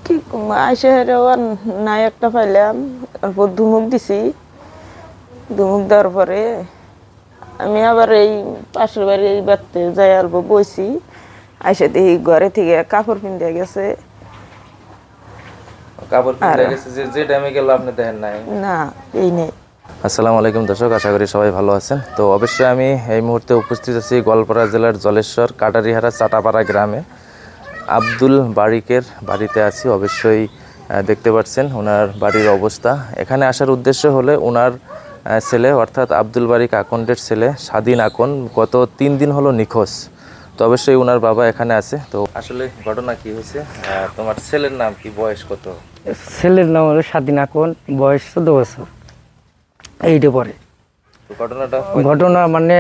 কি আইসে হেরেও নাই একটা পাইলাম, তারপর ধুমুক দিছি। ধুমুক দেওয়ার পরে আমি আবার এই পাশের বাড়ি এই বাড়তে যাই অল্প বইছি। আইসে দেখি ঘরে থেকে কাপড় পিন্ধে গেছে। কাপড় পিন্ধে গেছে যে টাইমে গেল আপনি দেখেন নাই? না, এই নেই। আসসালামু আলাইকুম দর্শক, আশা করি সবাই ভালো আছেন। তো অবশ্যই আমি এই মুহূর্তে উপস্থিত আছি গোয়ালপাড়া জেলার জলেশ্বর কাটারিহারা চাটাপাড়া গ্রামে আব্দুল বারিকের বাড়িতে আছি। অবশ্যই দেখতে পাচ্ছেন ওনার বাড়ির অবস্থা। এখানে আসার উদ্দেশ্য হলে ওনার ছেলে অর্থাৎ আব্দুল বারিক আকন্দের ছেলে স্বাধীন আকন গত 3 দিন হলো নিখোঁজ। তো অবশ্যই ওনার বাবা এখানে আছে। তো আসলে ঘটনা কি হয়েছে, তোমার ছেলের নাম কি, বয়স কত? ছেলের নাম হলো স্বাধীন আকন, বয়স 14 বছর। এইটা পরে ঘটনা মানে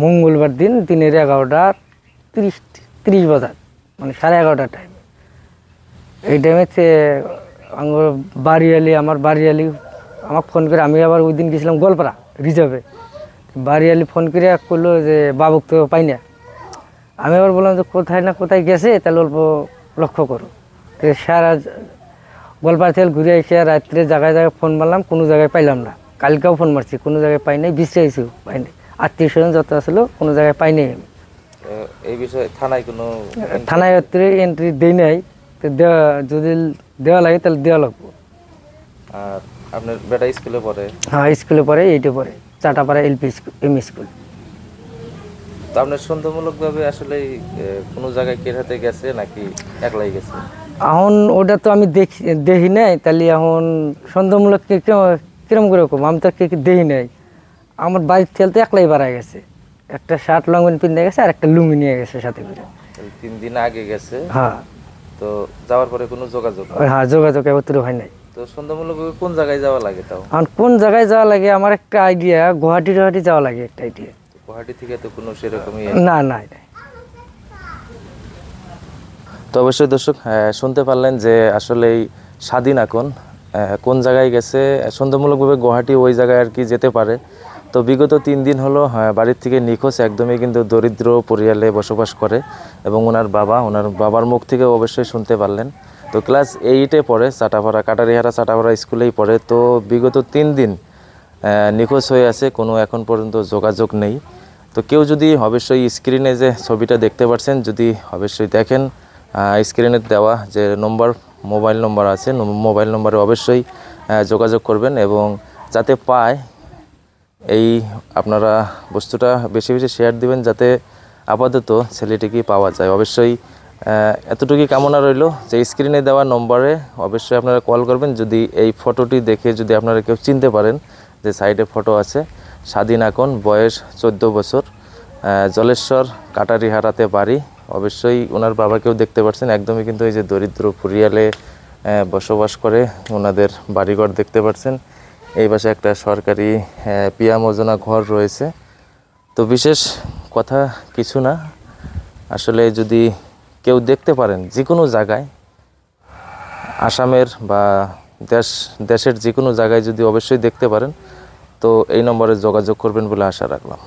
মঙ্গলবার দিন দিনের 11:30 বাজার, মানে 11:30 টাইম। এই টাইমে আমার বাড়িয়ালি আমাকে ফোন করে, আমি আবার ওই দিন গেছিলাম গোয়ালপাড়া রিজার্ভে। বাড়িয়ালি ফোন করে করলো যে বাবুক তো পাই না। আমি আবার বললাম যে কোথায় না কোথায় গেছে, তাহলে অল্প লক্ষ্য করো। সারা গোয়ালপাড়া থেকে ঘুরে এসে রাত্রে জায়গায় জায়গায় ফোন মারলাম, কোনো জায়গায় পাইলাম না। কালকেও ফোন মারছি, কোনো জায়গায় পাই নাই। বিশ্রাইছি, পাই নাই। আত্মীয় স্বজন যত আসলো কোনো জায়গায় পাই নাই। এই বিষয়ে থানায় এন্ট্রি দেই নাই। তো যদি দেওয়া লাগে তাহলে দেওয়া লাগবো। আর আপনার বেটা স্কুলে পড়ে? হ্যাঁ, স্কুলে পড়ে, এইটা পড়ে চাটাপাড়া এমই স্কুল। তো আপনার সন্দেহমূলকভাবে আসলে কোনো জায়গায় কেরাতে গেছে নাকি একলাই গেছে? এখন ওটা তো আমি দেখি নাই, তাহলে এখন সন্দেহমূলক কিরম করে কম, আমি তো দেখি নাই। আমার বাইক খেলতে একলাই বাড়ায় গেছে, একটা শার্ট লঙ্গন পিন্ধে গেছে আর একটা লুঙ্গি নিয়ে গেছে সাথে করে। 3 দিন আগে গেছে? হ্যাঁ। তো যাওয়ার পরে কোনো যোগাযোগ? হ্যাঁ, যোগাযোগ একত্র হয় নাই। তো সন্দেহমূলকভাবে কোন জায়গায় যাওয়া লাগে? তাও এখন কোন জায়গায় যাওয়া লাগে আমার একটা আইডিয়া, গুয়াহাটি যাওয়া লাগে একটা আইডিয়া। গুয়াহাটি থেকে তো কোনো সেরকমই না না। তো অবশ্যই দর্শক শুনতে পারলেন যে আসলে এই স্বাধীন আকন কোন জায়গায় গেছে। সন্দেহমূলকভাবে গুয়াহাটি ওই জায়গায় আর কি যেতে পারে। তো বিগত 3 দিন হলো বাড়ির থেকে নিখোঁজ, একদমই কিন্তু দরিদ্র পরিয়ালে বসবাস করে। এবং ওনার বাবার মুখ থেকে অবশ্যই শুনতে পারলেন। তো ক্লাস 8-এ পড়ে, চাটাপাড়া কাটারিহারা চাটাপাড়া স্কুলেই পড়ে। তো বিগত 3 দিন নিখোঁজ হয়ে আছে, কোনো এখন পর্যন্ত যোগাযোগ নেই। তো কেউ যদি অবশ্যই স্ক্রিনে যে ছবিটা দেখতে পাচ্ছেন, যদি অবশ্যই দেখেন স্ক্রিনে দেওয়া যে মোবাইল নম্বর আছে, মোবাইল নম্বরে অবশ্যই যোগাযোগ করবেন এবং যাতে পায় এই আপনারা বস্তুটা বেশি বেশি শেয়ার দিবেন, যাতে আপাতত ছেলেটিকে পাওয়া যায়। অবশ্যই এতটুকুই কামনা রইল যে স্ক্রিনে দেওয়া নম্বরে অবশ্যই আপনারা কল করবেন। যদি এই ফটোটি দেখে যদি আপনারা কেউ চিনতে পারেন, যে সাইডে ফটো আছে, স্বাধীন আকন, বয়স 14 বছর, জলেশ্বর কাটারিহারাতে বাড়ি। অবশ্যই ওনার বাবাকেও দেখতে পাচ্ছেন, একদমই কিন্তু এই যে দরিদ্র পরিয়ালে বসবাস করে। ওনাদের বাড়িঘর দেখতে পাচ্ছেন। এই পাশে একটা সরকারি পিয়া মোজনা ঘর রয়েছে। তো বিশেষ কথা কিছু না, আসলে যদি কেউ দেখতে পারেন যে কোনো জায়গায়, আসামের বা দেশের যে কোনো জায়গায় যদি অবশ্যই দেখতে পারেন, তো এই নম্বরে যোগাযোগ করবেন বলে আশা রাখলাম।